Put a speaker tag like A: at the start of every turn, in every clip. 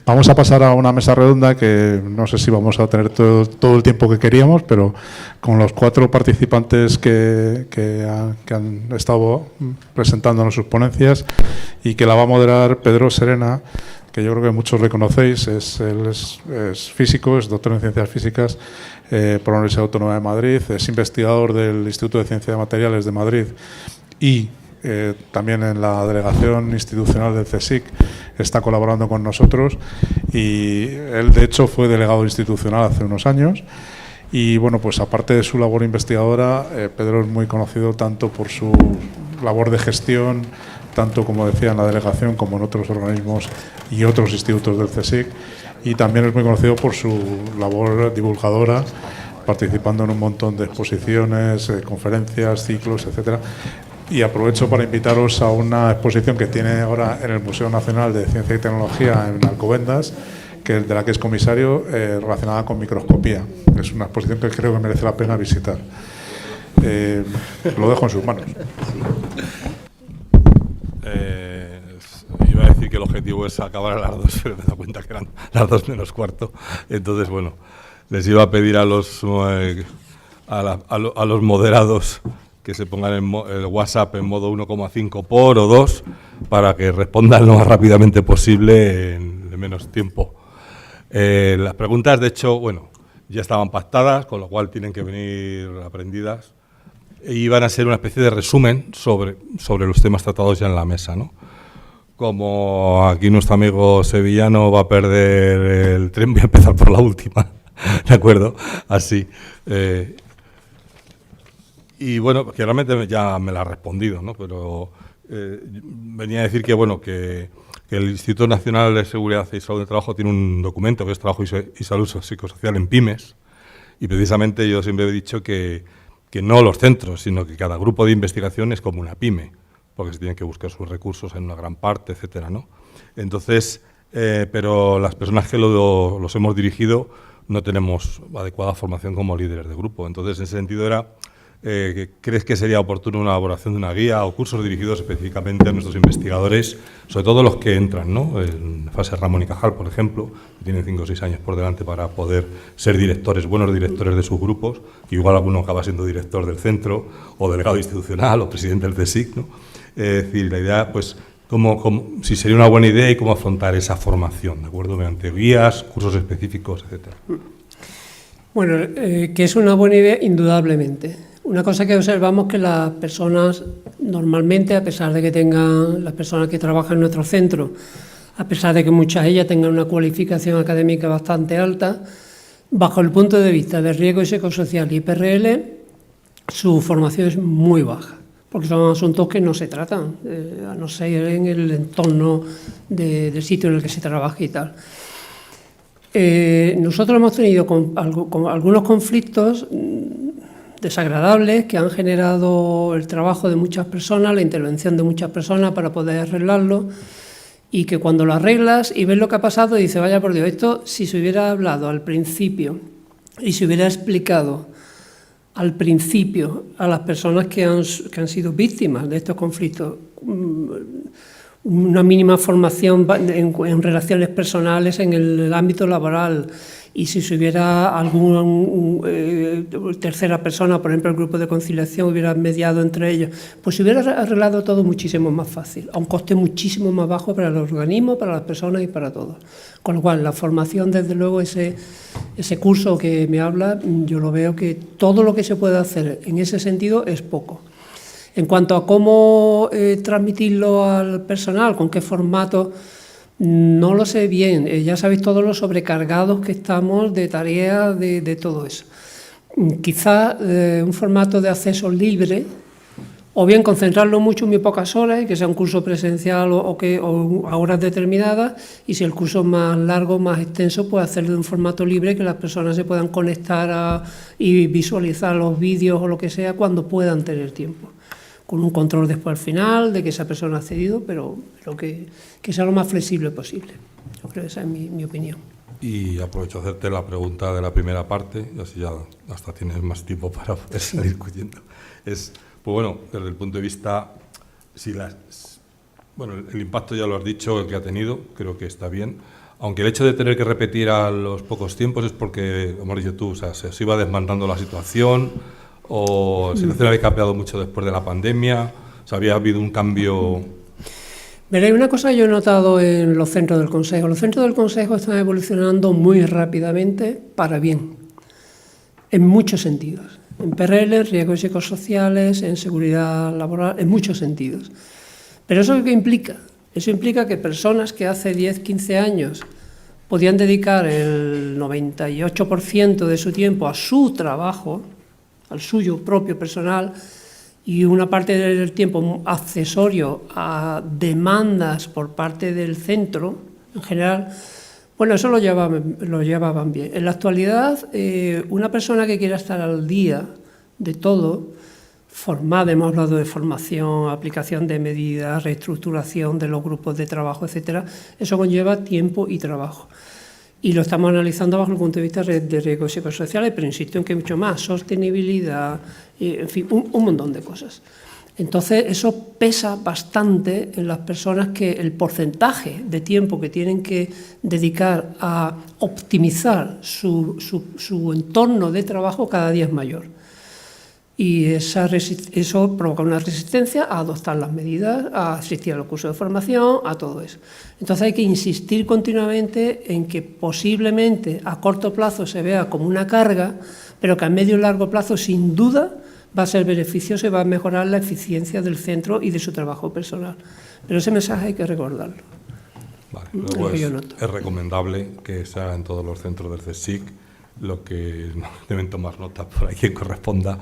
A: Vamos a pasar a una mesa redonda que no sé si vamos a tener todo el tiempo que queríamos, pero con los 4 participantes que han estado presentándonos sus ponencias, y que la va a moderar Pedro Serena, que yo creo que muchos reconocéis. Él es físico, es doctor en Ciencias Físicas por la Universidad Autónoma de Madrid, es investigador del Instituto de Ciencia de Materiales de Madrid y también en la delegación institucional del CSIC está colaborando con nosotros, y él de hecho fue delegado institucional hace unos años. Y bueno, pues aparte de su labor investigadora, Pedro es muy conocido tanto por su labor de gestión, tanto como decía en la delegación como en otros organismos y otros institutos del CSIC, y también es muy conocido por su labor divulgadora, participando en un montón de exposiciones, conferencias, ciclos, etcétera. Y aprovecho para invitaros a una exposición que tiene ahora en el Museo Nacional de Ciencia y Tecnología en Alcobendas, de la que es comisario, relacionada con microscopía. Es una exposición que creo que merece la pena visitar. Lo dejo en sus manos.
B: Iba a decir que el objetivo es acabar a las 2, pero me he dado cuenta que eran las 2 menos cuarto. Entonces, bueno, les iba a pedir a los moderados que se pongan el WhatsApp en modo 1,5 por o 2 para que respondan lo más rápidamente posible en menos tiempo. Las preguntas, de hecho, bueno, ya estaban pactadas, con lo cual tienen que venir aprendidas, y van a ser una especie de resumen sobre los temas tratados ya en la mesa, ¿no? Como aquí nuestro amigo sevillano va a perder el tren, voy a empezar por la última, ¿de acuerdo? Así. Y bueno, que realmente ya me la ha respondido, ¿no? Pero venía a decir que, bueno, que el Instituto Nacional de Seguridad y Salud del Trabajo tiene un documento que es Trabajo y Salud Psicosocial en Pymes, y precisamente yo siempre he dicho que no los centros, sino que cada grupo de investigación es como una pyme, porque se tienen que buscar sus recursos en una gran parte, etcétera, ¿no? Entonces, pero las personas que los hemos dirigido no tenemos adecuada formación como líderes de grupo. Entonces, en ese sentido era... ¿crees que sería oportuno una elaboración de una guía o cursos dirigidos específicamente a nuestros investigadores, sobre todo los que entran, ¿no? En fase Ramón y Cajal, por ejemplo, que tienen 5 o 6 años por delante para poder ser directores, buenos directores de sus grupos, que igual alguno acaba siendo director del centro, o delegado institucional, o presidente del CSIC, ¿no? Es decir, la idea, pues, si sería una buena idea y cómo afrontar esa formación, ¿de acuerdo? Mediante guías, cursos específicos, etcétera.
C: Bueno, que es una buena idea, indudablemente. Una cosa que observamos que las personas normalmente, a pesar de que tengan las personas que trabajan en nuestro centro, a pesar de que muchas de ellas tengan una cualificación académica bastante alta, bajo el punto de vista de riesgo psicosocial y PRL, su formación es muy baja, porque son asuntos que no se tratan, a no ser en el entorno del sitio en el que se trabaja y tal. Nosotros hemos tenido con algunos conflictos desagradables que han generado el trabajo de muchas personas, la intervención de muchas personas para poder arreglarlo, y que cuando lo arreglas y ves lo que ha pasado, dices, vaya por Dios, esto si se hubiera hablado al principio y se hubiera explicado al principio a las personas que han sido víctimas de estos conflictos, una mínima formación en relaciones personales en el ámbito laboral, y si se hubiera tercera persona, por ejemplo el grupo de conciliación, hubiera mediado entre ellos, pues se hubiera arreglado todo muchísimo más fácil, a un coste muchísimo más bajo para el organismo, para las personas y para todos. Con lo cual, la formación, desde luego, ese curso que me habla, yo lo veo que todo lo que se puede hacer en ese sentido es poco. En cuanto a cómo transmitirlo al personal, con qué formato, no lo sé bien. Ya sabéis todos los sobrecargados que estamos de tareas, de todo eso. Quizás un formato de acceso libre, o bien concentrarlo mucho en muy pocas horas, y que sea un curso presencial o a horas determinadas, y si el curso es más largo, más extenso, pues hacerlo en un formato libre, que las personas se puedan conectar y visualizar los vídeos o lo que sea cuando puedan tener tiempo, con un control después al final de que esa persona ha accedido, pero que sea lo más flexible posible. Yo creo que esa es mi opinión.
B: Y aprovecho a hacerte la pregunta de la primera parte, y así ya hasta tienes más tiempo para poder seguir discutiendo. Pues bueno, desde el punto de vista, el impacto ya lo has dicho, el que ha tenido, creo que está bien. Aunque el hecho de tener que repetir a los pocos tiempos es porque, como has dicho tú, o sea, se iba desmandando la situación, o la situación había cambiado mucho después de la pandemia, o sea, había habido un cambio.
C: Veréis, una cosa que yo he notado en los centros del Consejo. Los centros del Consejo están evolucionando muy rápidamente para bien, en muchos sentidos. En PRL, riesgos psicosociales, en seguridad laboral, en muchos sentidos. Pero ¿eso qué implica? Eso implica que personas que hace 10, 15 años podían dedicar el 98% de su tiempo a su trabajo, al suyo propio personal, y una parte del tiempo accesorio a demandas por parte del centro, en general, bueno, eso lo llevaban bien. En la actualidad, una persona que quiera estar al día de todo, formada, hemos hablado de formación, aplicación de medidas, reestructuración de los grupos de trabajo, etcétera, eso conlleva tiempo y trabajo. Y lo estamos analizando bajo el punto de vista de riesgos psicosociales, pero insisto en que mucho más, sostenibilidad, en fin, un montón de cosas. Entonces, eso pesa bastante en las personas, que el porcentaje de tiempo que tienen que dedicar a optimizar su entorno de trabajo cada día es mayor. Y eso provoca una resistencia a adoptar las medidas, a asistir a los cursos de formación, a todo eso. Entonces hay que insistir continuamente en que posiblemente a corto plazo se vea como una carga, pero que a medio y largo plazo sin duda va a ser beneficioso y va a mejorar la eficiencia del centro y de su trabajo personal. Pero ese mensaje hay que recordarlo.
B: Vale, luego es recomendable que se haga en todos los centros del CSIC, lo que deben tomar nota por ahí quien corresponda,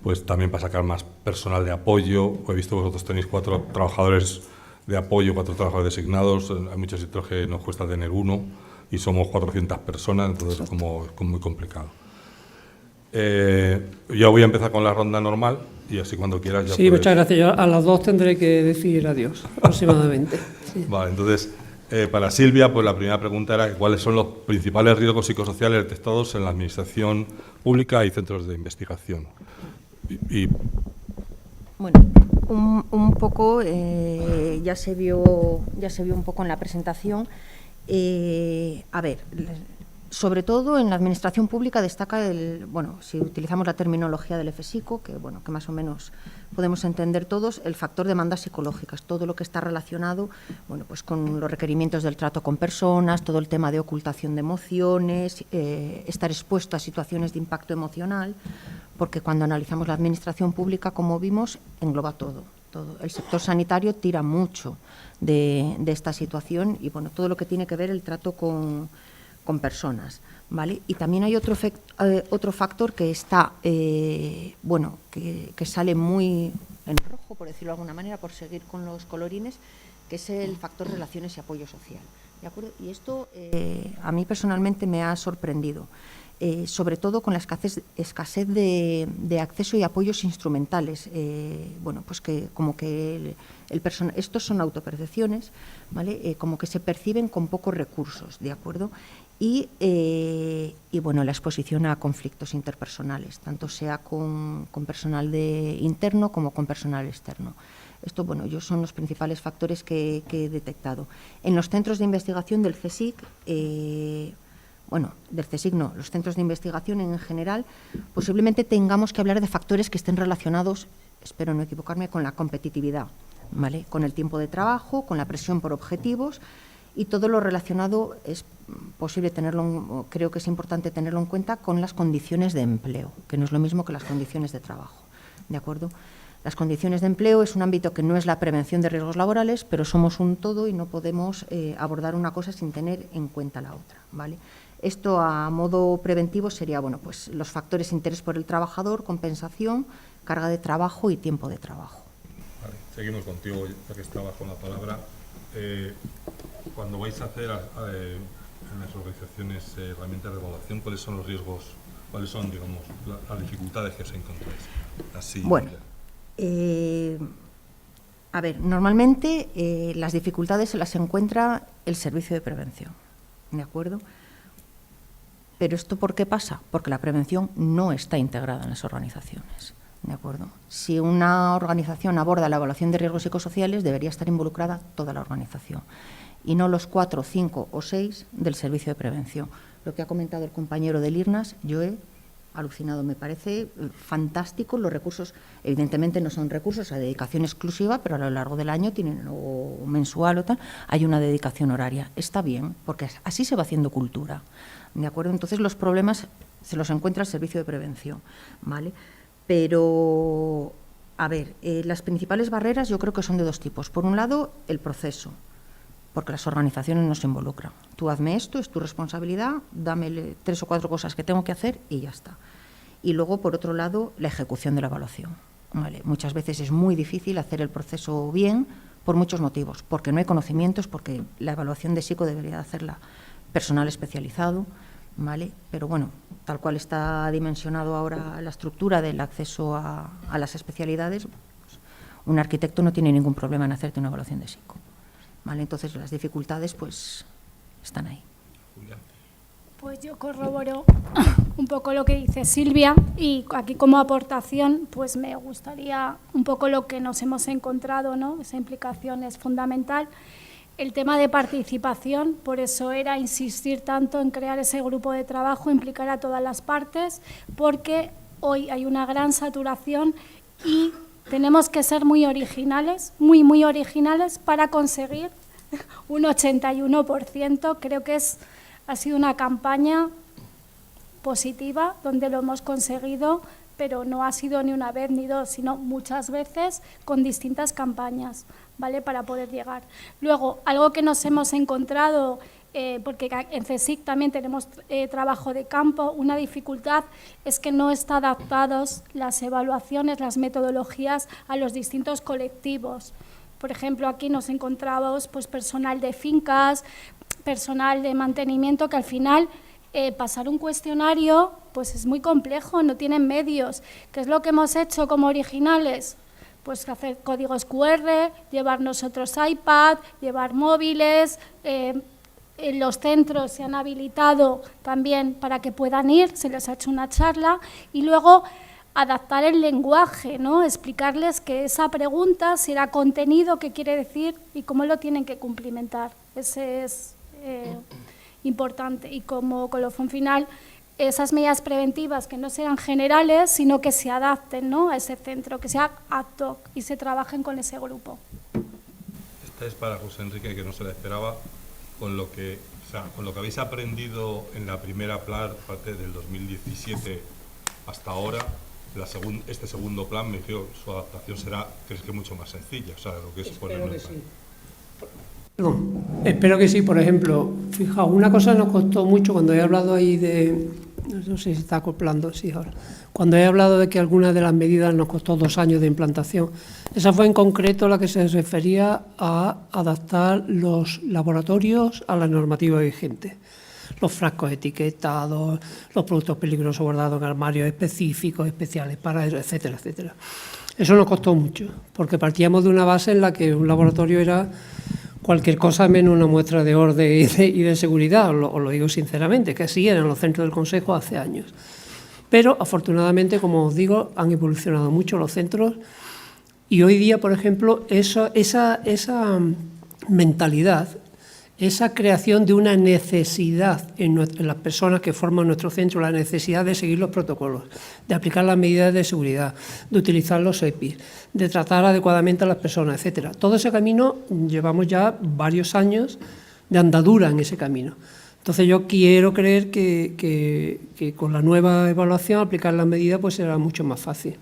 B: pues también para sacar más personal de apoyo. He visto que vosotros tenéis 4 trabajadores de apoyo, 4 trabajadores designados, hay muchos sitios que nos cuesta tener uno y somos 400 personas, entonces es como muy complicado. Ya voy a empezar con la ronda normal y así cuando quieras ya. Sí, puedes...
C: muchas gracias. Yo a las 2 tendré que decir adiós, aproximadamente. Sí.
B: Vale, entonces, para Silvia, pues la primera pregunta era cuáles son los principales riesgos psicosociales detectados en la administración pública y centros de investigación.
D: Bueno, un poco, ya se vio un poco en la presentación. A ver, sobre todo en la administración pública destaca si utilizamos la terminología del FSICO, que más o menos podemos entender todos, el factor demandas psicológicas, todo lo que está relacionado, pues con los requerimientos del trato con personas, todo el tema de ocultación de emociones, estar expuesto a situaciones de impacto emocional, porque cuando analizamos la administración pública, como vimos, engloba todo. El sector sanitario tira mucho de esta situación y todo lo que tiene que ver el trato con personas, ¿vale? Y también hay otro factor que está, que sale muy en rojo, por decirlo de alguna manera, por seguir con los colorines, que es el factor relaciones y apoyo social, ¿de acuerdo? Y esto a mí personalmente me ha sorprendido, sobre todo con la escasez de acceso y apoyos instrumentales, pues que como que estos son autopercepciones, ¿vale? Como que se perciben con pocos recursos, ¿de acuerdo? Y la exposición a conflictos interpersonales, tanto sea con personal interno como con personal externo. Esto, son los principales factores que he detectado. En los centros de investigación del CSIC, los centros de investigación en general, posiblemente tengamos que hablar de factores que estén relacionados, espero no equivocarme, con la competitividad, ¿vale? Con el tiempo de trabajo, con la presión por objetivos. Y todo lo relacionado es posible creo que es importante tenerlo en cuenta con las condiciones de empleo, que no es lo mismo que las condiciones de trabajo, ¿de acuerdo? Las condiciones de empleo es un ámbito que no es la prevención de riesgos laborales, pero somos un todo y no podemos abordar una cosa sin tener en cuenta la otra, ¿vale? Esto a modo preventivo sería, los factores de interés por el trabajador, compensación, carga de trabajo y tiempo de trabajo.
B: Vale, seguimos contigo, ya que estabas con la palabra. Cuando vais a hacer en las organizaciones herramientas de evaluación, ¿cuáles son los riesgos, cuáles son, digamos, las dificultades que os encontráis? Así,
D: normalmente las dificultades se las encuentra el servicio de prevención, ¿de acuerdo? Pero ¿esto por qué pasa? Porque la prevención no está integrada en las organizaciones, ¿de acuerdo? Si una organización aborda la evaluación de riesgos psicosociales, debería estar involucrada toda la organización. y no los 4, 5 o 6 del servicio de prevención. Lo que ha comentado el compañero del IRNAS, yo he alucinado, me parece fantástico. Los recursos, evidentemente no son recursos a dedicación exclusiva, pero a lo largo del año tienen, o mensual o tal, hay una dedicación horaria. Está bien, porque así se va haciendo cultura, ¿de acuerdo? Entonces los problemas se los encuentra el servicio de prevención, ¿vale? Pero, a ver, las principales barreras yo creo que son de dos tipos. Por un lado, el proceso, porque las organizaciones no se involucran. Tú hazme esto, es tu responsabilidad, dame 3 o 4 cosas que tengo que hacer y ya está. Y luego, por otro lado, la ejecución de la evaluación. ¿Vale? Muchas veces es muy difícil hacer el proceso bien por muchos motivos, porque no hay conocimientos, porque la evaluación de psico debería hacerla personal especializado, ¿vale? Pero bueno, tal cual está dimensionado ahora la estructura del acceso a las especialidades, pues, un arquitecto no tiene ningún problema en hacerte una evaluación de psico. ¿Vale? Entonces las dificultades pues están ahí.
E: Pues yo corroboro un poco lo que dice Silvia y aquí como aportación pues me gustaría un poco lo que nos hemos encontrado, ¿no? Esa implicación es fundamental. El tema de participación, por eso era insistir tanto en crear ese grupo de trabajo, implicar a todas las partes, porque hoy hay una gran saturación y tenemos que ser muy originales, muy originales para conseguir un 81%. Creo que ha sido una campaña positiva donde lo hemos conseguido, pero no ha sido ni una vez ni dos, sino muchas veces con distintas campañas, ¿vale? Para poder llegar. Luego, algo que nos hemos encontrado, porque en CSIC también tenemos trabajo de campo, una dificultad es que no están adaptadas las evaluaciones, las metodologías a los distintos colectivos. Por ejemplo, aquí nos encontramos pues, personal de fincas, personal de mantenimiento, que al final pasar un cuestionario pues es muy complejo, no tienen medios. ¿Qué es lo que hemos hecho como originales? Pues hacer códigos QR, llevar nosotros iPad, llevar móviles. En los centros se han habilitado también para que puedan ir, se les ha hecho una charla y luego adaptar el lenguaje, ¿no? Explicarles que esa pregunta será contenido, qué quiere decir y cómo lo tienen que cumplimentar. Ese es importante. Y como colofón final, esas medidas preventivas que no sean generales, sino que se adapten, ¿no? A ese centro, que sea ad hoc y se trabajen con ese grupo.
B: Esta es para José Enrique, que no se la esperaba. Con lo que habéis aprendido en la primera parte del 2017 hasta ahora, este segundo plan, me refiero, su adaptación será, ¿crees que mucho más sencilla? O sea, lo que es ponerlo en plan.
C: Sí. Perdón, espero que sí. Por ejemplo, fijaos, una cosa nos costó mucho cuando he hablado ahí de, no sé si está acoplando, sí, ahora. Cuando he hablado de que algunas de las medidas nos costó 2 años de implantación, esa fue en concreto la que se refería a adaptar los laboratorios a la normativa vigente. Los frascos etiquetados, los productos peligrosos guardados en armarios específicos, especiales para eso, etcétera, etcétera. Eso nos costó mucho, porque partíamos de una base en la que un laboratorio era cualquier cosa menos una muestra de orden y de seguridad, os lo digo sinceramente, que así eran los centros del Consejo hace años. Pero, afortunadamente, como os digo, han evolucionado mucho los centros y hoy día, por ejemplo, esa mentalidad, esa creación de una necesidad en las personas que forman nuestro centro, la necesidad de seguir los protocolos, de aplicar las medidas de seguridad, de utilizar los EPIs, de tratar adecuadamente a las personas, etcétera. Todo ese camino llevamos ya varios años de andadura en ese camino. Entonces yo quiero creer que con la nueva evaluación aplicar las medidas pues será mucho más fácil,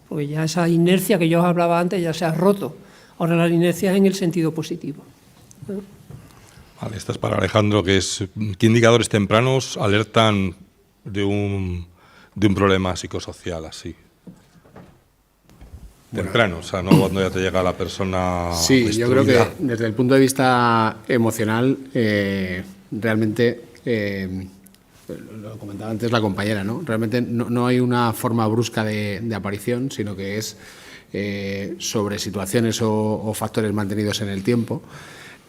C: porque ya esa inercia que yo os hablaba antes ya se ha roto. Ahora la inercia es en el sentido positivo.
B: Vale, esta es para Alejandro, que es ¿qué indicadores tempranos alertan de un problema psicosocial así? Temprano, o sea, no cuando ya te llega la persona.
F: Sí,
B: destruida.
F: yo creo que desde el punto de vista emocional, realmente, lo comentaba antes la compañera, ¿no? Realmente no hay una forma brusca de aparición, sino que es sobre situaciones o factores mantenidos en el tiempo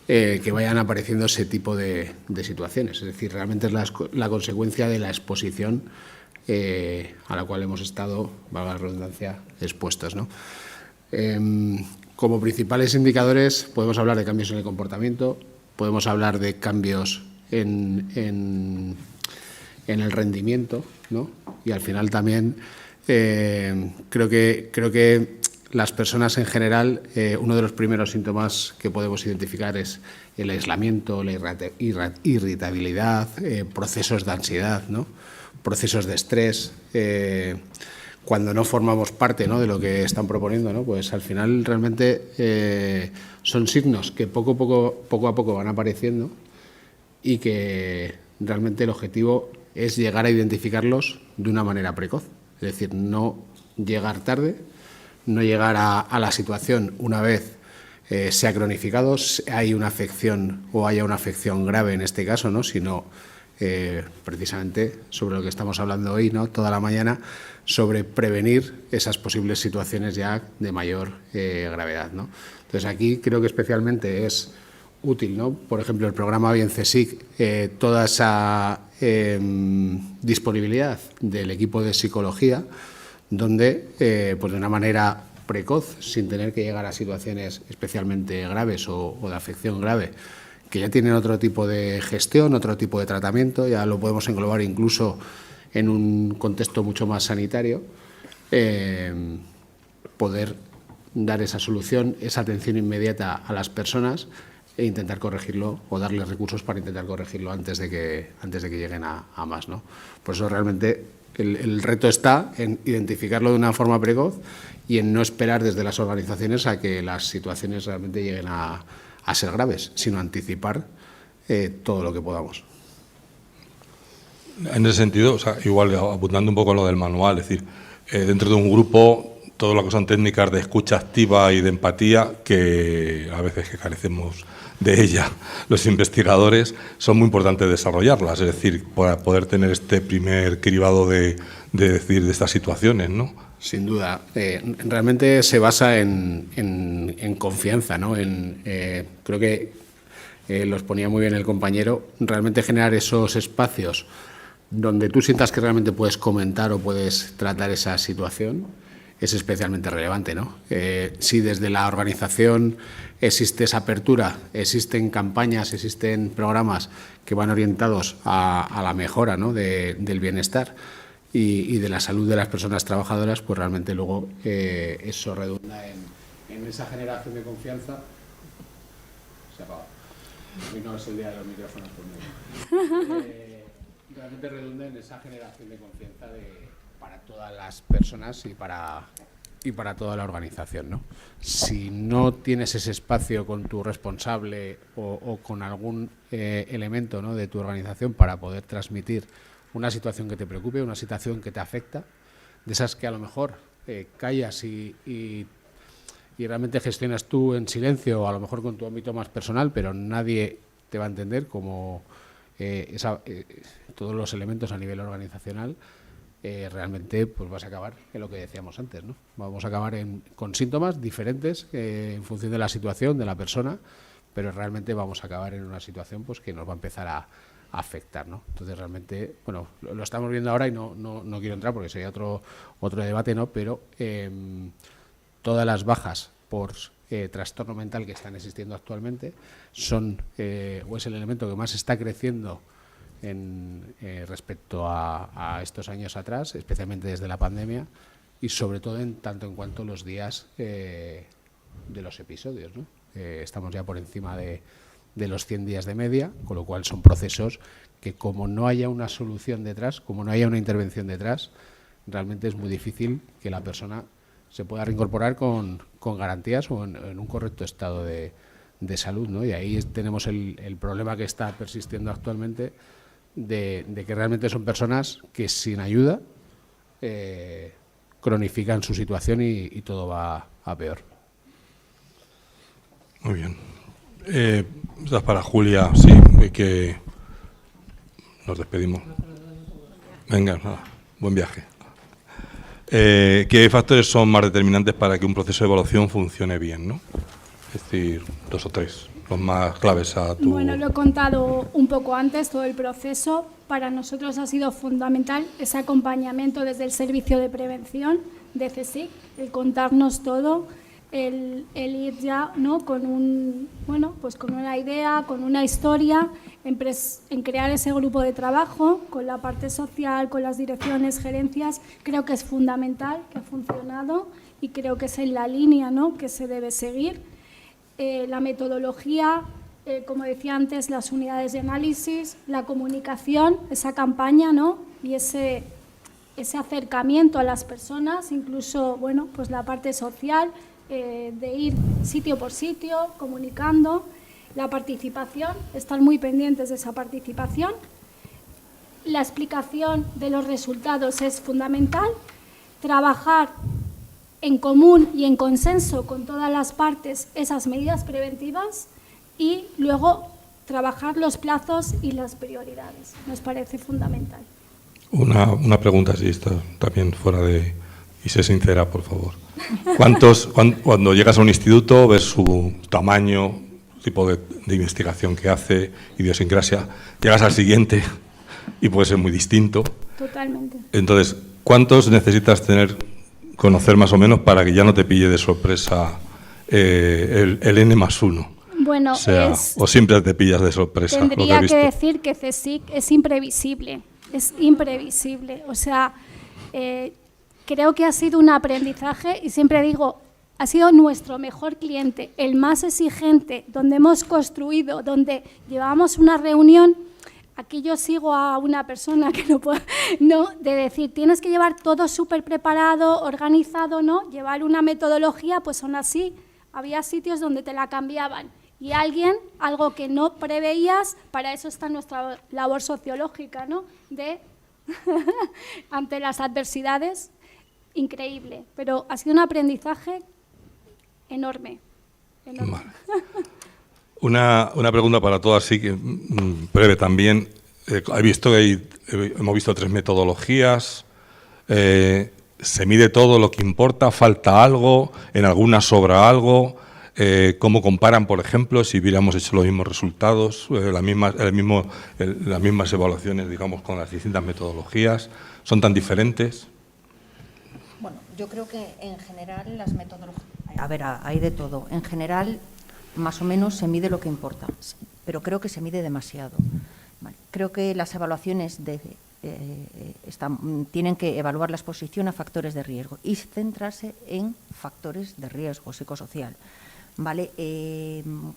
F: que vayan apareciendo ese tipo de situaciones. Es decir, realmente es la consecuencia de la exposición a la cual hemos estado, valga la redundancia, expuestos, ¿no? Como principales indicadores podemos hablar de cambios en el comportamiento, podemos hablar de cambios en el rendimiento, ¿no? Y al final también creo que las personas en general, uno de los primeros síntomas que podemos identificar es el aislamiento, la irritabilidad, procesos de ansiedad, ¿no? Procesos de estrés. Cuando no formamos parte, ¿no?, de lo que están proponiendo, ¿no?, pues al final realmente son signos que poco a poco van apareciendo y que realmente el objetivo es llegar a identificarlos de una manera precoz. Es decir, no llegar tarde, no llegar a la situación una vez se ha cronificado, hay una afección o haya una afección grave en este caso, ¿no?, sino precisamente sobre lo que estamos hablando hoy, ¿no?, toda la mañana, sobre prevenir esas posibles situaciones ya de mayor gravedad, ¿no? Entonces aquí creo que especialmente es útil, ¿no?, por ejemplo, el programa Bien CSIC, toda esa disponibilidad del equipo de psicología, donde pues de una manera precoz, sin tener que llegar a situaciones especialmente graves o de afección grave, que ya tienen otro tipo de gestión, otro tipo de tratamiento, ya lo podemos englobar incluso en un contexto mucho más sanitario, poder dar esa solución, esa atención inmediata a las personas e intentar corregirlo o darles recursos para intentar corregirlo antes de que lleguen a más, ¿no? Por eso realmente el reto está en identificarlo de una forma precoz y en no esperar desde las organizaciones a que las situaciones realmente lleguen a ser graves, sino anticipar todo lo que podamos.
B: En ese sentido, o sea, igual apuntando un poco a lo del manual, es decir, dentro de un grupo, todo lo que son técnicas de escucha activa y de empatía, que a veces que carecemos de ella los investigadores, son muy importantes desarrollarlas, es decir, para poder tener este primer cribado de estas situaciones, ¿no?
F: Sin duda. Realmente se basa en confianza, ¿no? Creo que los ponía muy bien el compañero, realmente generar esos espacios donde tú sientas que realmente puedes comentar o puedes tratar esa situación es especialmente relevante, ¿no? Si desde la organización existe esa apertura, existen campañas, existen programas que van orientados a la mejora, ¿no?, del bienestar y de la salud de las personas trabajadoras, pues realmente luego eso redunda en esa generación de confianza. Se apaga. Hoy no es el día de los micrófonos conmigo. Realmente redunda en esa generación de confianza para todas las personas y para toda la organización, ¿no? Si no tienes ese espacio con tu responsable o con algún elemento, ¿no?, de tu organización para poder transmitir una situación que te preocupe, una situación que te afecta, de esas que a lo mejor callas y realmente gestionas tú en silencio o a lo mejor con tu ámbito más personal, pero nadie te va a entender como todos los elementos a nivel organizacional, realmente pues vas a acabar en lo que decíamos antes, ¿no? Vamos a acabar con síntomas diferentes en función de la situación, de la persona, pero realmente vamos a acabar en una situación pues que nos va a empezar a afectar, ¿no? Entonces realmente, bueno, lo estamos viendo ahora y no quiero entrar porque sería otro debate, ¿no? Pero todas las bajas por trastorno mental que están existiendo actualmente son o es el elemento que más está creciendo respecto a estos años atrás, especialmente desde la pandemia y sobre todo en tanto en cuanto los días de los episodios, ¿no? Estamos ya por encima de los 100 días de media, con lo cual son procesos que como no haya una solución detrás, como no haya una intervención detrás, realmente es muy difícil que la persona se pueda reincorporar con garantías o en un correcto estado de salud, ¿no? Y ahí tenemos el problema que está persistiendo actualmente de que realmente son personas que sin ayuda cronifican su situación y todo va a peor.
B: Muy bien. Esta es para Julia, sí, que nos despedimos. Venga, nada, buen viaje. ¿Qué factores son más determinantes para que un proceso de evaluación funcione bien, ¿no? Es decir, 2 o 3, los más claves a tu...
E: Bueno, lo he contado un poco antes, todo el proceso. Para nosotros ha sido fundamental ese acompañamiento desde el servicio de prevención de CSIC, el contarnos todo, el ir ya, ¿no?, con con una idea, con una historia, en crear ese grupo de trabajo con la parte social, con las direcciones, gerencias. Creo que es fundamental, que ha funcionado y creo que es en la línea, ¿no?, que se debe seguir. La metodología, como decía antes, las unidades de análisis, la comunicación, esa campaña, ¿no?, y ese acercamiento a las personas, incluso, bueno, pues la parte social, de ir sitio por sitio, comunicando, la participación, estar muy pendientes de esa participación. La explicación de los resultados es fundamental, trabajar en común y en consenso con todas las partes esas medidas preventivas y luego trabajar los plazos y las prioridades. Nos parece fundamental.
B: Una pregunta, si está también fuera de... Y sé sincera, por favor. Cuando llegas a un instituto, ves su tamaño, tipo de investigación que hace, idiosincrasia, llegas al siguiente y puede ser muy distinto.
E: Totalmente.
B: Entonces, ¿cuántos necesitas conocer más o menos para que ya no te pille de sorpresa el N+1?
E: Bueno,
B: o siempre te pillas de sorpresa.
E: Tendría que decir que CSIC es imprevisible. Es imprevisible. O sea, creo que ha sido un aprendizaje y siempre digo, ha sido nuestro mejor cliente, el más exigente, donde hemos construido, donde llevábamos una reunión. Aquí yo sigo a una persona que no puede, no, de decir, tienes que llevar todo súper preparado, organizado, ¿no? Llevar una metodología, pues aún así había sitios donde te la cambiaban. Y algo que no preveías, para eso está nuestra labor sociológica, ¿no?, de ante las adversidades, increíble. Pero ha sido un aprendizaje enorme.
B: Vale. Una pregunta para todas, sí, que breve también. He visto que hemos visto 3 metodologías. ¿Se mide todo lo que importa? ¿Falta algo? ¿En alguna sobra algo? ¿Cómo comparan, por ejemplo, si hubiéramos hecho los mismos resultados, las mismas evaluaciones, digamos, con las distintas metodologías? ¿Son tan diferentes?
D: Bueno, yo creo que en general las metodologías... A ver, hay de todo. En general, más o menos se mide lo que importa, pero creo que se mide demasiado. Vale. Creo que las evaluaciones tienen que evaluar la exposición a factores de riesgo y centrarse en factores de riesgo psicosocial. ¿Vale?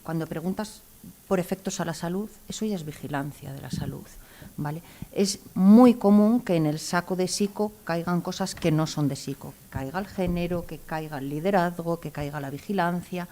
D: Cuando preguntas por efectos a la salud, eso ya es vigilancia de la salud. ¿Vale? Es muy común que en el saco de psico caigan cosas que no son de psico, que caiga el género, que caiga el liderazgo, que caiga la vigilancia.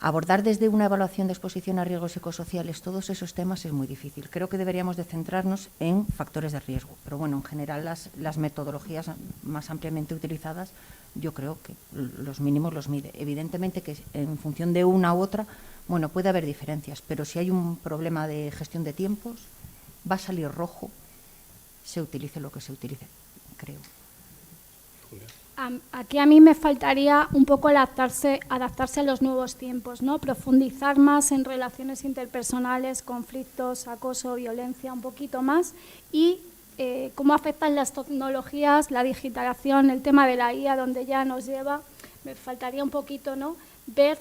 D: Abordar desde una evaluación de exposición a riesgos psicosociales todos esos temas es muy difícil. Creo que deberíamos de centrarnos en factores de riesgo, pero bueno, en general las metodologías más ampliamente utilizadas, yo creo que los mínimos los mide. Evidentemente que en función de una u otra, bueno, puede haber diferencias, pero si hay un problema de gestión de tiempos, va a salir rojo, se utilice lo que se utilice, creo.
E: Aquí a mí me faltaría un poco adaptarse a los nuevos tiempos, ¿no? Profundizar más en relaciones interpersonales, conflictos, acoso, violencia, un poquito más, y cómo afectan las tecnologías, la digitalización, el tema de la IA, donde ya nos lleva. Me faltaría un poquito, ¿no?, ver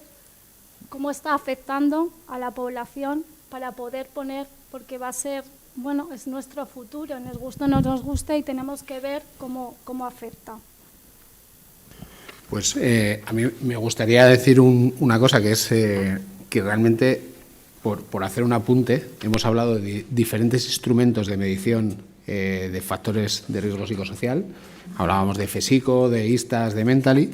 E: cómo está afectando a la población para poder poner, porque va a ser, bueno, es nuestro futuro, nos gusta o no nos gusta, y tenemos que ver cómo afecta.
F: Pues a mí me gustaría decir una cosa, que es que realmente, por hacer un apunte, hemos hablado de diferentes instrumentos de medición de factores de riesgo psicosocial. Hablábamos de FESICO, de ISTAS, de Mentally,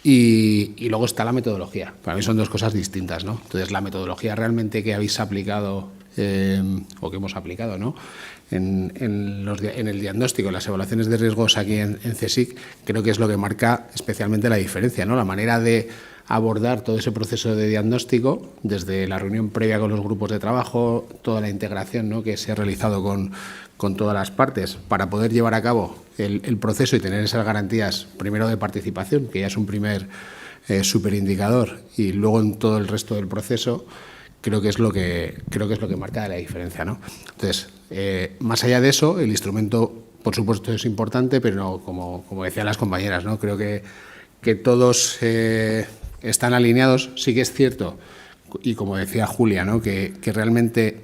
F: y luego está la metodología. Para mí son dos cosas distintas, ¿no? Entonces, la metodología realmente que habéis aplicado o que hemos aplicado, ¿no?, en el diagnóstico, en las evaluaciones de riesgos aquí en CSIC, creo que es lo que marca especialmente la diferencia, ¿no? La manera de abordar todo ese proceso de diagnóstico, desde la reunión previa con los grupos de trabajo, toda la integración, ¿no?, que se ha realizado con todas las partes para poder llevar a cabo el proceso y tener esas garantías, primero de participación, que ya es un primer superindicador, y luego en todo el resto del proceso, creo que es lo que marca la diferencia, ¿no? Entonces, más allá de eso, el instrumento, por supuesto, es importante, pero como decían las compañeras, ¿no?, creo que que todos están alineados. Sí que es cierto, y como decía Julia, ¿no? que realmente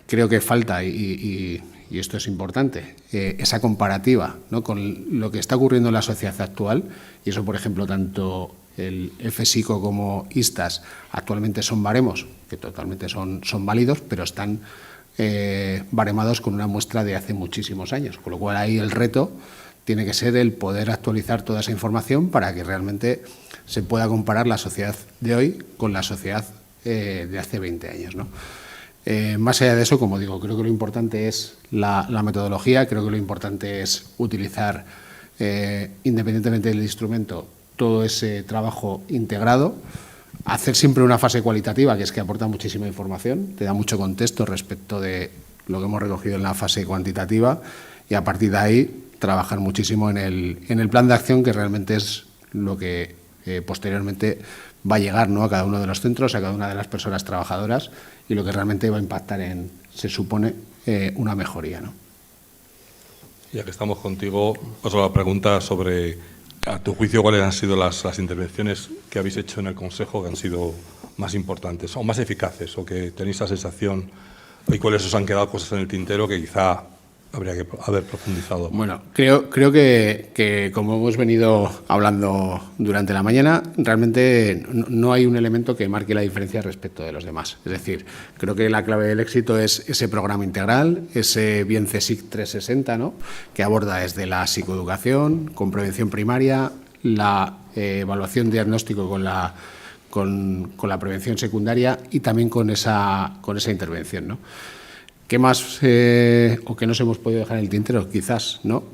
F: creo que falta, y esto es importante, esa comparativa, ¿no? con lo que está ocurriendo en la sociedad actual, y eso, por ejemplo, tanto el FSICO como ISTAS actualmente son baremos, que totalmente son válidos, pero están baremados con una muestra de hace muchísimos años, con lo cual ahí el reto tiene que ser el poder actualizar toda esa información para que realmente se pueda comparar la sociedad de hoy con la sociedad de hace 20 años, ¿no? Más allá de eso, como digo, creo que lo importante es la metodología, creo que lo importante es utilizar, independientemente del instrumento, todo ese trabajo integrado, hacer siempre una fase cualitativa, que es que aporta muchísima información, te da mucho contexto respecto de lo que hemos recogido en la fase cuantitativa, y a partir de ahí trabajar muchísimo en el plan de acción, que realmente es lo que posteriormente va a llegar, ¿no? a cada uno de los centros, a cada una de las personas trabajadoras, y lo que realmente va a impactar en, se supone, una mejoría, ¿no?
B: Ya que estamos contigo, otra pregunta sobre, a tu juicio, ¿cuáles han sido las intervenciones que habéis hecho en el Consejo que han sido más importantes o más eficaces, o que tenéis la sensación, y cuáles os han quedado cosas en el tintero que quizá habría que haber profundizado?
F: Bueno, creo que como hemos venido hablando durante la mañana, realmente no hay un elemento que marque la diferencia respecto de los demás. Es decir, creo que la clave del éxito es ese programa integral, ese Bien CSIC 360, ¿no? que aborda desde la psicoeducación, con prevención primaria, la evaluación diagnóstico con la prevención secundaria y también con esa intervención, ¿no? ¿Qué más o qué nos hemos podido dejar en el tintero? Quizás, ¿no?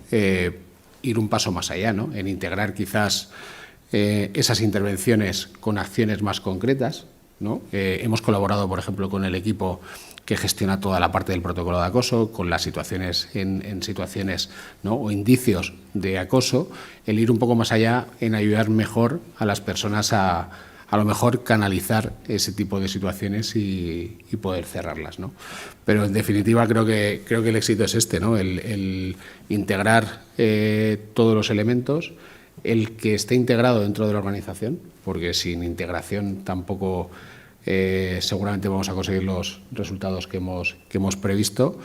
F: Ir un paso más allá, ¿no? En integrar quizás esas intervenciones con acciones más concretas, ¿no? Hemos colaborado, por ejemplo, con el equipo que gestiona toda la parte del protocolo de acoso, con las situaciones en situaciones, ¿no? o indicios de acoso, el ir un poco más allá en ayudar mejor a las personas a lo mejor canalizar ese tipo de situaciones y poder cerrarlas, ¿no? Pero en definitiva creo que el éxito es este, ¿no? El integrar todos los elementos, el que esté integrado dentro de la organización, porque sin integración tampoco seguramente vamos a conseguir los resultados que hemos previsto,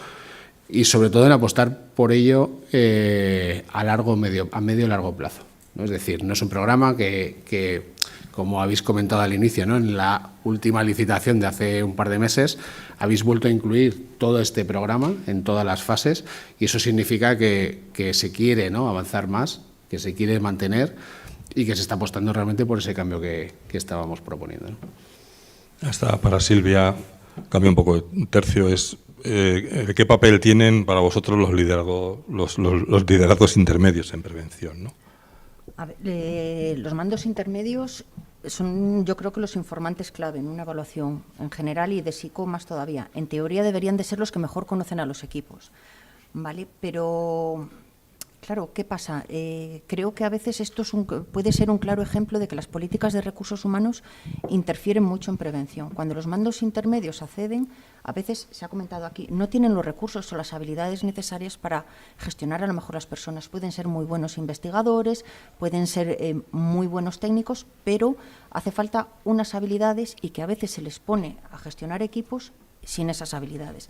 F: y sobre todo en apostar por ello a medio y largo plazo, ¿no? Es decir, no es un programa que como habéis comentado al inicio, ¿no? En la última licitación de hace un par de meses habéis vuelto a incluir todo este programa en todas las fases, y eso significa que se quiere, ¿no? avanzar más, que se quiere mantener y que se está apostando realmente por ese cambio que estábamos proponiendo, ¿no?
B: Hasta para Silvia, cambio un poco de tercio, es ¿qué papel tienen para vosotros los liderazgos intermedios en prevención, ¿no?
D: A ver, los mandos intermedios son, yo creo que los informantes clave en una evaluación en general, y de psico más todavía. En teoría deberían de ser los que mejor conocen a los equipos, ¿vale? Pero, claro, ¿qué pasa? Creo que a veces esto puede ser un claro ejemplo de que las políticas de recursos humanos interfieren mucho en prevención. Cuando los mandos intermedios acceden, a veces, se ha comentado aquí, no tienen los recursos o las habilidades necesarias para gestionar a lo mejor las personas. Pueden ser muy buenos investigadores, pueden ser muy buenos técnicos, pero hace falta unas habilidades, y que a veces se les pone a gestionar equipos sin esas habilidades.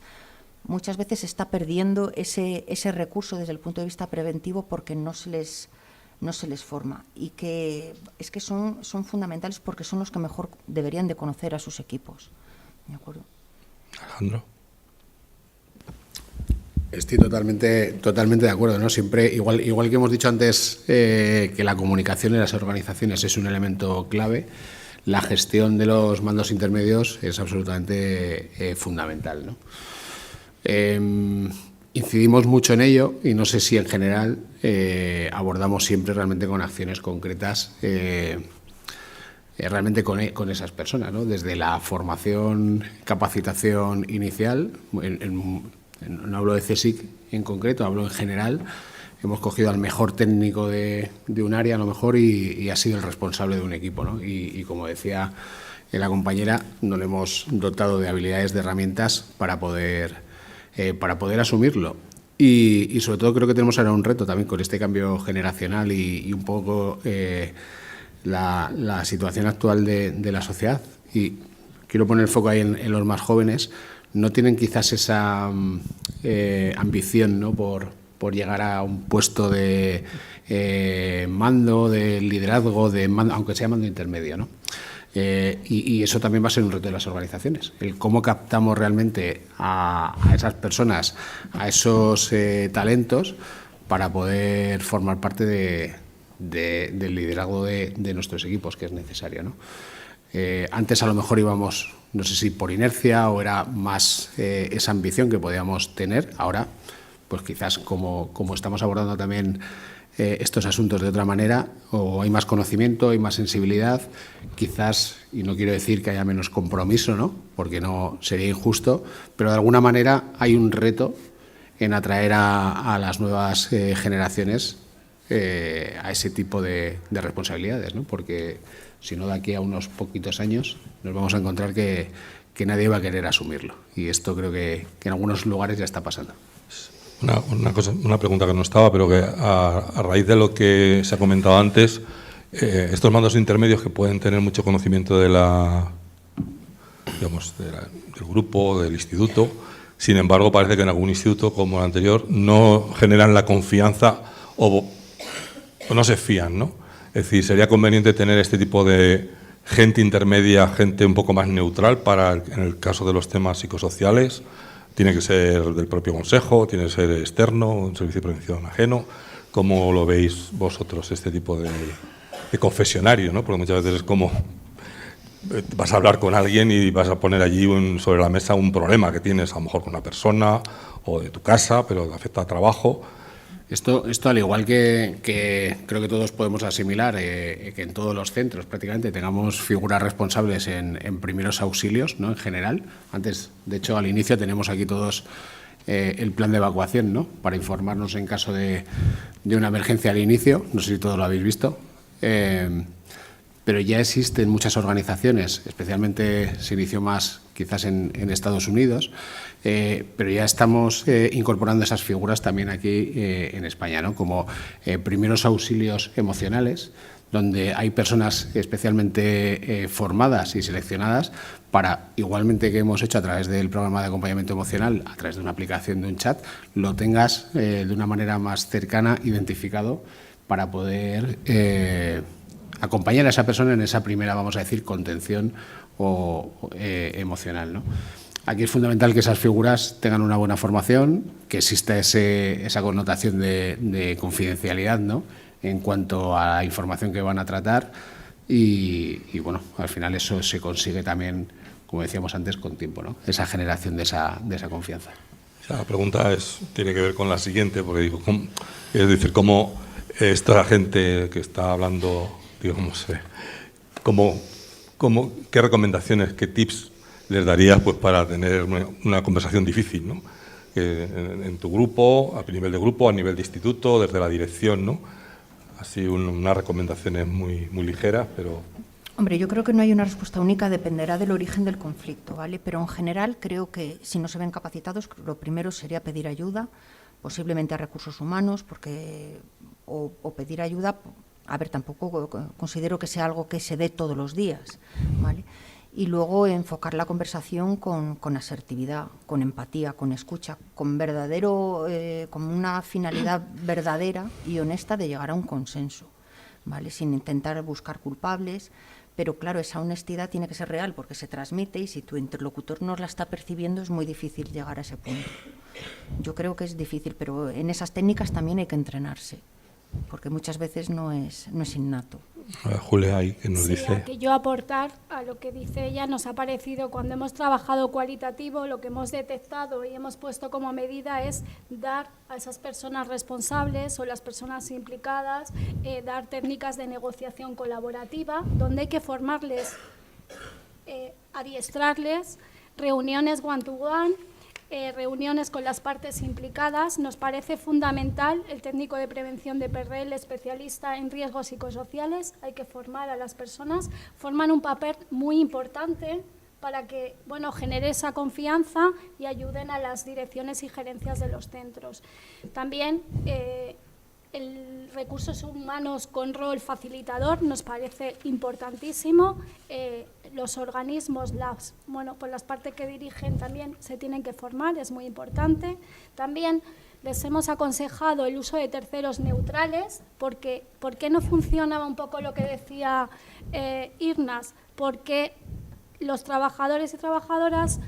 D: Muchas veces se está perdiendo ese recurso desde el punto de vista preventivo porque no se les forma, y que es que son fundamentales porque son los que mejor deberían de conocer a sus equipos. ¿De acuerdo?
B: Alejandro.
F: Estoy totalmente de acuerdo, ¿no? Siempre, igual que hemos dicho antes, que la comunicación en las organizaciones es un elemento clave, la gestión de los mandos intermedios es absolutamente fundamental, ¿no? Incidimos mucho en ello, y no sé si en general abordamos siempre realmente con acciones concretas, realmente con esas personas, ¿no? Desde la formación, capacitación inicial, no hablo de CSIC en concreto, hablo en general. Hemos cogido al mejor técnico de un área, a lo mejor, y ha sido el responsable de un equipo, ¿no? Y como decía la compañera, nos le hemos dotado de habilidades, de herramientas para poder asumirlo. Y sobre todo creo que tenemos ahora un reto también con este cambio generacional y un poco la situación actual de la sociedad. Y quiero poner el foco ahí en los más jóvenes. No tienen quizás esa ambición, ¿no?, por llegar a un puesto de mando, de liderazgo, aunque sea mando intermedio, ¿no? Y eso también va a ser un reto de las organizaciones, el cómo captamos realmente a esas personas, a esos talentos, para poder formar parte del liderazgo de nuestros equipos, que es necesario, ¿no? Antes a lo mejor íbamos, no sé si por inercia o era más esa ambición que podíamos tener. Ahora, pues quizás como estamos abordando también estos asuntos de otra manera, o hay más conocimiento, hay más sensibilidad, quizás, y no quiero decir que haya menos compromiso, ¿no?, porque no sería injusto, pero de alguna manera hay un reto en atraer a las nuevas generaciones a ese tipo de responsabilidades, ¿no?, porque si no, de aquí a unos poquitos años nos vamos a encontrar que nadie va a querer asumirlo, y esto creo que en algunos lugares ya está pasando.
B: Una pregunta que no estaba, pero que a raíz de lo que se ha comentado antes, estos mandos intermedios que pueden tener mucho conocimiento del grupo, del instituto, sin embargo, parece que en algún instituto, como el anterior, no generan la confianza o no se fían, ¿no? Es decir, sería conveniente tener este tipo de gente intermedia, gente un poco más neutral en el caso de los temas psicosociales. Tiene que ser del propio consejo, tiene que ser externo, un servicio de prevención ajeno. ¿Cómo lo veis vosotros, este tipo de confesionario, ¿no? Porque muchas veces es como vas a hablar con alguien y vas a poner allí sobre la mesa un problema que tienes, a lo mejor con una persona o de tu casa, pero que afecta al trabajo.
F: Esto al igual que creo que todos podemos asimilar, que en todos los centros prácticamente tengamos figuras responsables en primeros auxilios, ¿no?, en general. Antes, de hecho, al inicio tenemos aquí todos el plan de evacuación, ¿no?, para informarnos en caso de una emergencia al inicio. No sé si todos lo habéis visto. Pero ya existen muchas organizaciones, especialmente se inició más quizás en Estados Unidos, pero ya estamos incorporando esas figuras también aquí en España, ¿no?, como primeros auxilios emocionales, donde hay personas especialmente formadas y seleccionadas para, igualmente que hemos hecho a través del programa de acompañamiento emocional, a través de una aplicación, de un chat, lo tengas de una manera más cercana, identificado, para poder acompañar a esa persona en esa primera, vamos a decir, contención emocional, ¿no? Aquí es fundamental que esas figuras tengan una buena formación, que exista esa connotación de confidencialidad, ¿no?, en cuanto a la información que van a tratar, y bueno, al final eso se consigue también, como decíamos antes, con tiempo, ¿no?, esa generación de esa confianza.
B: La pregunta tiene que ver con la siguiente, porque digo, es decir, cómo esta gente que está hablando, digamos, ¿qué recomendaciones, qué tips les darías, pues, para tener una conversación difícil, ¿no?, en tu grupo, a nivel de grupo, a nivel de instituto, desde la dirección, ¿no? Así unas recomendaciones muy, muy ligeras, pero...
D: Hombre, yo creo que no hay una respuesta única, dependerá del origen del conflicto, ¿vale? Pero en general creo que si no se ven capacitados, lo primero sería pedir ayuda, posiblemente a recursos humanos, o pedir ayuda. A ver, tampoco considero que sea algo que se dé todos los días, ¿vale? Y luego enfocar la conversación con asertividad, con empatía, con escucha, con una finalidad verdadera y honesta de llegar a un consenso, ¿vale?, sin intentar buscar culpables. Pero claro, esa honestidad tiene que ser real, porque se transmite, y si tu interlocutor no la está percibiendo es muy difícil llegar a ese punto. Yo creo que es difícil, pero en esas técnicas también hay que entrenarse, porque muchas veces no es innato.
B: Julia, ahí que nos dice...
E: Que yo aportar a lo que dice ella, nos ha parecido, cuando hemos trabajado cualitativo, lo que hemos detectado y hemos puesto como medida es dar a esas personas responsables o las personas implicadas, dar técnicas de negociación colaborativa, donde hay que formarles, adiestrarles, reuniones one-to-one, reuniones con las partes implicadas. Nos parece fundamental el técnico de prevención de PRL, especialista en riesgos psicosociales. Hay que formar a las personas, forman un papel muy importante para que, bueno, genere esa confianza y ayuden a las direcciones y gerencias de los centros. También el recursos humanos con rol facilitador nos parece importantísimo. Los organismos, pues las partes que dirigen también se tienen que formar, es muy importante. También les hemos aconsejado el uso de terceros neutrales, porque ¿por qué no funcionaba un poco lo que decía Irnas? Porque los trabajadores y trabajadoras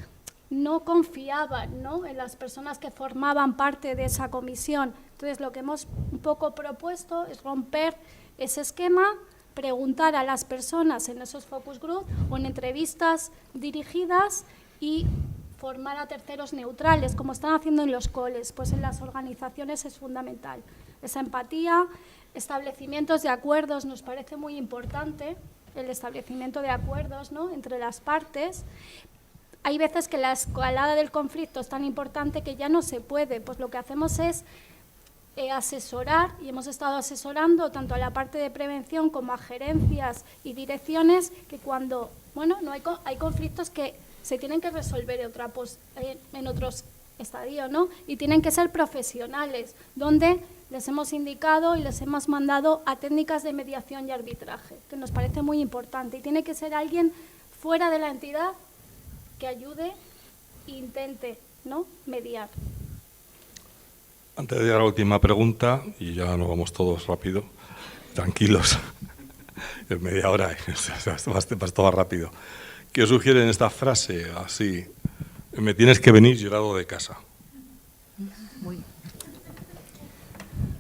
E: no confiaban, ¿no?, en las personas que formaban parte de esa comisión. Entonces, lo que hemos un poco propuesto es romper ese esquema, preguntar a las personas en esos focus group o en entrevistas dirigidas y formar a terceros neutrales, como están haciendo en los coles. Pues en las organizaciones es fundamental. Esa empatía, establecimientos de acuerdos, nos parece muy importante el establecimiento de acuerdos, ¿no?, entre las partes. Hay veces que la escalada del conflicto es tan importante que ya no se puede. Pues lo que hacemos es asesorar, y hemos estado asesorando tanto a la parte de prevención como a gerencias y direcciones, que cuando, bueno, no hay conflictos que se tienen que resolver en otros estadios, ¿no?, y tienen que ser profesionales, donde les hemos indicado y les hemos mandado a técnicas de mediación y arbitraje, que nos parece muy importante, y tiene que ser alguien fuera de la entidad que ayude e intente, ¿no?, mediar.
B: Antes de llegar a la última pregunta, y ya nos vamos todos rápido, tranquilos, en media hora, esto va rápido. ¿Qué os sugieren esta frase así? Me tienes que venir llegado de casa.
D: Uy.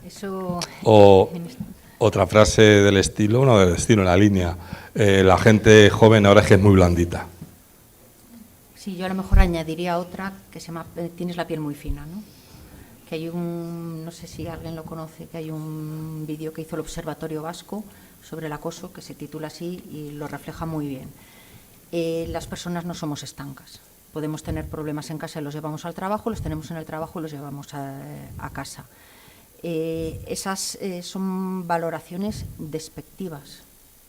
D: Eso...
B: O otra frase del estilo, en la línea, la gente joven ahora es que es muy blandita.
D: Sí, yo a lo mejor añadiría otra que se llama tienes la piel muy fina, ¿no? Que hay no sé si alguien lo conoce, que hay un vídeo que hizo el Observatorio Vasco sobre el acoso, que se titula así y lo refleja muy bien. Las personas no somos estancas. Podemos tener problemas en casa y los llevamos al trabajo, los tenemos en el trabajo y los llevamos a casa. Esas son valoraciones despectivas,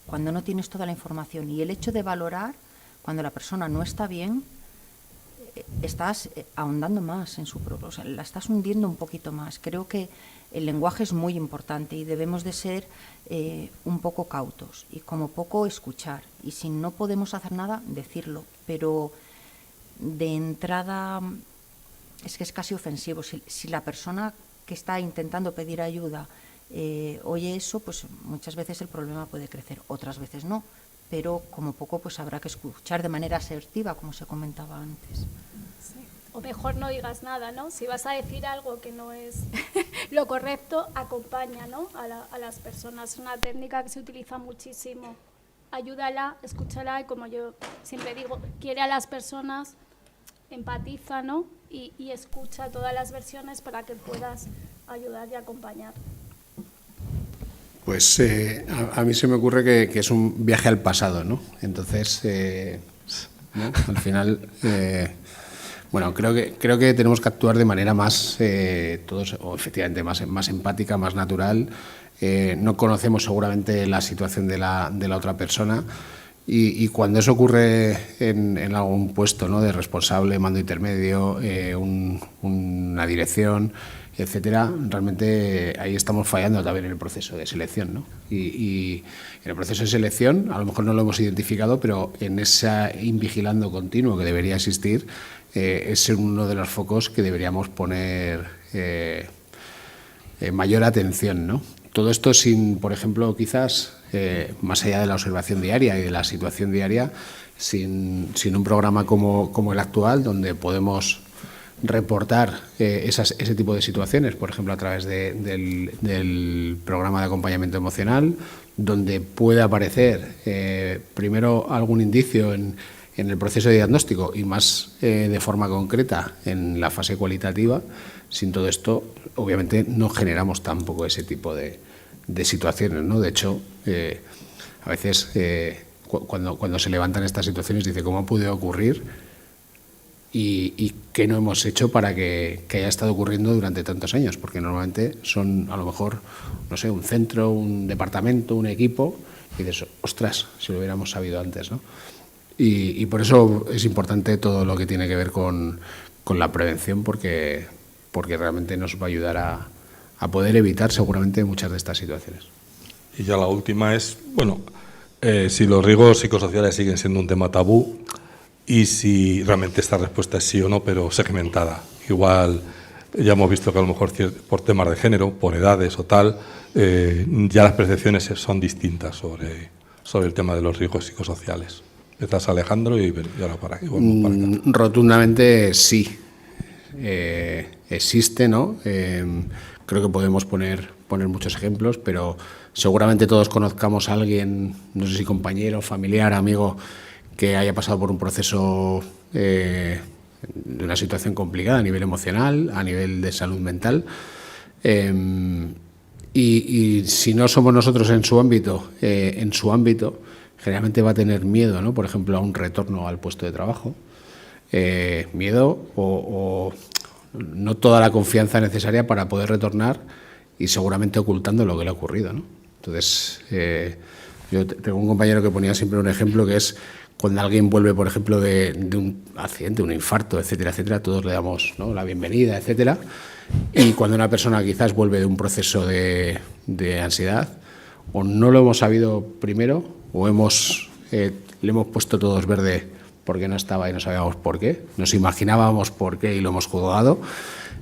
D: cuando no tienes toda la información. Y el hecho de valorar, cuando la persona no está bien, estás ahondando más en su propio, o sea, la estás hundiendo un poquito más. Creo que el lenguaje es muy importante y debemos de ser un poco cautos y como poco escuchar. Y si no podemos hacer nada, decirlo. Pero de entrada es que es casi ofensivo. Si la persona que está intentando pedir ayuda oye eso, pues muchas veces el problema puede crecer, otras veces no. Pero como poco pues habrá que escuchar de manera asertiva, como se comentaba antes.
E: Sí. O mejor no digas nada, ¿no? Si vas a decir algo que no es lo correcto, acompaña, ¿no?, a las personas. Es una técnica que se utiliza muchísimo. Ayúdala, escúchala y, como yo siempre digo, quiere a las personas, empatiza, ¿no?, y escucha todas las versiones para que puedas ayudar y acompañar.
F: Pues a mí se me ocurre que es un viaje al pasado, ¿no? Entonces, ¿no?, al final, bueno, creo que tenemos que actuar de manera más, todos, o efectivamente, más empática, más natural. No conocemos seguramente la situación de la otra persona y cuando eso ocurre en algún puesto, ¿no?, de responsable, mando intermedio, una dirección, etcétera, realmente ahí estamos fallando también en el proceso de selección, ¿no? Y en el proceso de selección a lo mejor no lo hemos identificado, pero en ese invigilando continuo que debería existir es uno de los focos que deberíamos poner mayor atención, ¿no? Todo esto sin, por ejemplo, quizás más allá de la observación diaria y de la situación diaria, sin un programa como el actual, donde podemos reportar ese tipo de situaciones, por ejemplo, a través del programa de acompañamiento emocional, donde puede aparecer primero algún indicio en el proceso de diagnóstico y más de forma concreta en la fase cualitativa. Sin todo esto, obviamente, no generamos tampoco ese tipo de situaciones, ¿no? De hecho, a veces cuando se levantan estas situaciones, dice, ¿cómo ha podido ocurrir? Y qué no hemos hecho para que haya estado ocurriendo durante tantos años, porque normalmente son a lo mejor, no sé, un centro, un departamento, un equipo, y dices, ostras, si lo hubiéramos sabido antes, ¿no? Y por eso es importante todo lo que tiene que ver con la prevención, porque realmente nos va a ayudar a poder evitar seguramente muchas de estas situaciones.
B: Y ya la última es, bueno, si los riesgos psicosociales siguen siendo un tema tabú y si realmente esta respuesta es sí o no, pero segmentada. Igual ya hemos visto que a lo mejor por temas de género, por edades o tal, ya las percepciones son distintas sobre el tema de los riesgos psicosociales. Estás Alejandro y ahora para aquí.
F: Rotundamente sí. Existe, ¿no? Creo que podemos poner muchos ejemplos, pero seguramente todos conozcamos a alguien, no sé si compañero, familiar, amigo, que haya pasado por un proceso de una situación complicada a nivel emocional, a nivel de salud mental. Y si no somos nosotros en su ámbito, generalmente va a tener miedo, ¿no? Por ejemplo, a un retorno al puesto de trabajo. Miedo o no toda la confianza necesaria para poder retornar y seguramente ocultando lo que le ha ocurrido, ¿no? Entonces, yo tengo un compañero que ponía siempre un ejemplo que es cuando alguien vuelve, por ejemplo, de un accidente, un infarto, etcétera, etcétera, todos le damos, ¿no?, la bienvenida, etcétera. Y cuando una persona quizás vuelve de un proceso de ansiedad, o no lo hemos sabido primero, o le hemos puesto todos verde porque no estaba y no sabíamos por qué, nos imaginábamos por qué y lo hemos juzgado,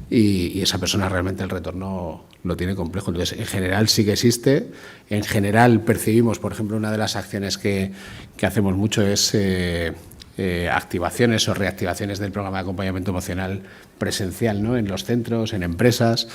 F: y esa persona realmente el retorno lo tiene complejo. Entonces, en general sí que existe, en general percibimos, por ejemplo, una de las acciones que hacemos mucho es activaciones o reactivaciones del programa de acompañamiento emocional presencial, ¿no?, en los centros, en empresas,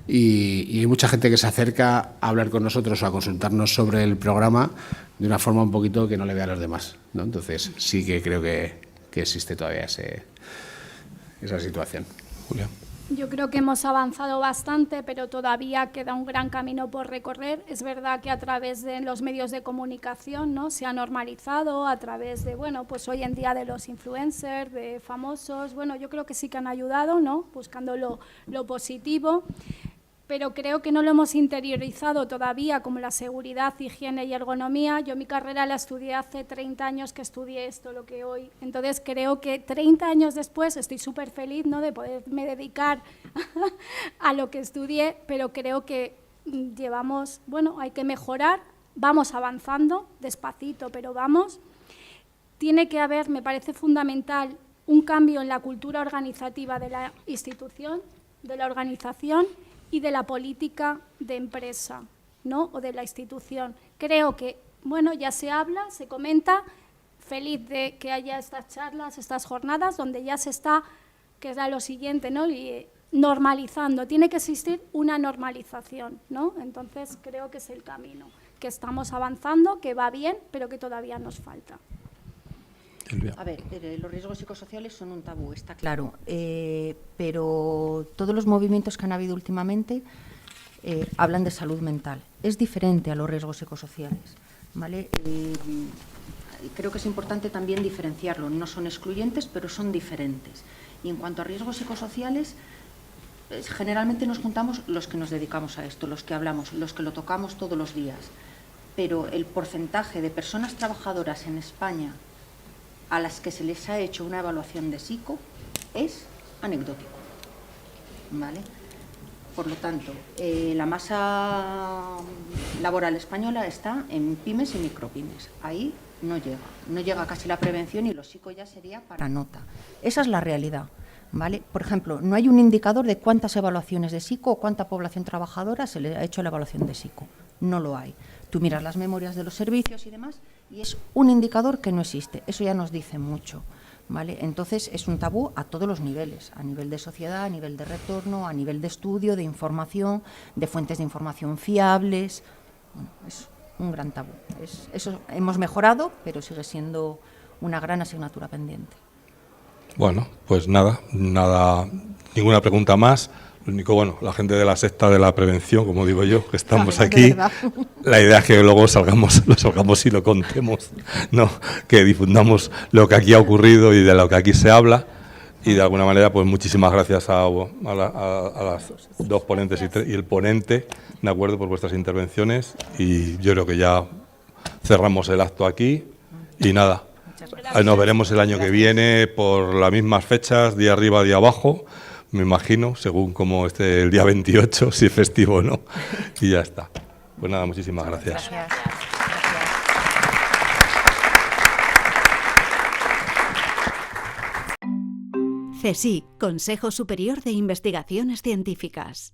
F: y hay mucha gente que se acerca a hablar con nosotros o a consultarnos sobre el programa de una forma un poquito que no le vea a los demás, ¿no? Entonces sí que creo que existe todavía esa situación.
B: Julia.
E: Yo creo que hemos avanzado bastante, pero todavía queda un gran camino por recorrer. Es verdad que a través de los medios de comunicación, ¿no?, se ha normalizado, a través de, bueno, pues hoy en día de los influencers, de famosos, bueno, yo creo que sí que han ayudado, ¿no?, buscando lo positivo, pero creo que no lo hemos interiorizado todavía, como la seguridad, higiene y ergonomía. Yo mi carrera la estudié hace 30 años que estudié esto, lo que hoy. Entonces creo que 30 años después estoy súper feliz, ¿no?, de poderme dedicar a lo que estudié, pero creo que llevamos, bueno, hay que mejorar, vamos avanzando, despacito, pero vamos. Tiene que haber, me parece fundamental, un cambio en la cultura organizativa de la institución, de la organización y de la política de empresa, ¿no?, o de la institución. Creo que, bueno, ya se habla, se comenta, feliz de que haya estas charlas, estas jornadas, donde ya se está, que era lo siguiente, ¿no?, y normalizando. Tiene que existir una normalización, ¿no? Entonces creo que es el camino, que estamos avanzando, que va bien, pero que todavía nos falta.
D: A ver, los riesgos psicosociales son un tabú, está claro, pero todos los movimientos que han habido últimamente hablan de salud mental. Es diferente a los riesgos psicosociales, ¿vale? Creo que es importante también diferenciarlo. No son excluyentes, pero son diferentes. Y en cuanto a riesgos psicosociales, generalmente nos juntamos los que nos dedicamos a esto, los que hablamos, los que lo tocamos todos los días. Pero el porcentaje de personas trabajadoras en España a las que se les ha hecho una evaluación de psico es anecdótico, ¿vale? Por lo tanto, la masa laboral española está en pymes y micropymes. Ahí no llega casi la prevención, y lo psico ya sería para nota. Esa es la realidad, ¿vale? Por ejemplo, no hay un indicador de cuántas evaluaciones de psico o cuánta población trabajadora se le ha hecho la evaluación de psico. No lo hay. Tú miras las memorias de los servicios y demás, y es un indicador que no existe. Eso ya nos dice mucho, ¿vale? Entonces es un tabú a todos los niveles, a nivel de sociedad, a nivel de retorno, a nivel de estudio, de información, de fuentes de información fiables. Bueno, es un gran tabú. Eso hemos mejorado, pero sigue siendo una gran asignatura pendiente.
B: Bueno, pues nada, ninguna pregunta más. Lo único, bueno, la gente de la secta de la prevención, como digo yo, que estamos aquí, la idea es que luego lo salgamos y lo contemos, ¿no? Que difundamos lo que aquí ha ocurrido y de lo que aquí se habla, y de alguna manera, pues muchísimas gracias a las dos ponentes y el ponente, de acuerdo, por vuestras intervenciones, y yo creo que ya cerramos el acto aquí, y nada, Nos veremos el año que viene por las mismas fechas, día arriba, día abajo, me imagino, según como esté el día 28, si es festivo o no, y ya está. Pues nada, muchísimas gracias.
G: CSIC, Consejo Superior de Investigaciones Científicas.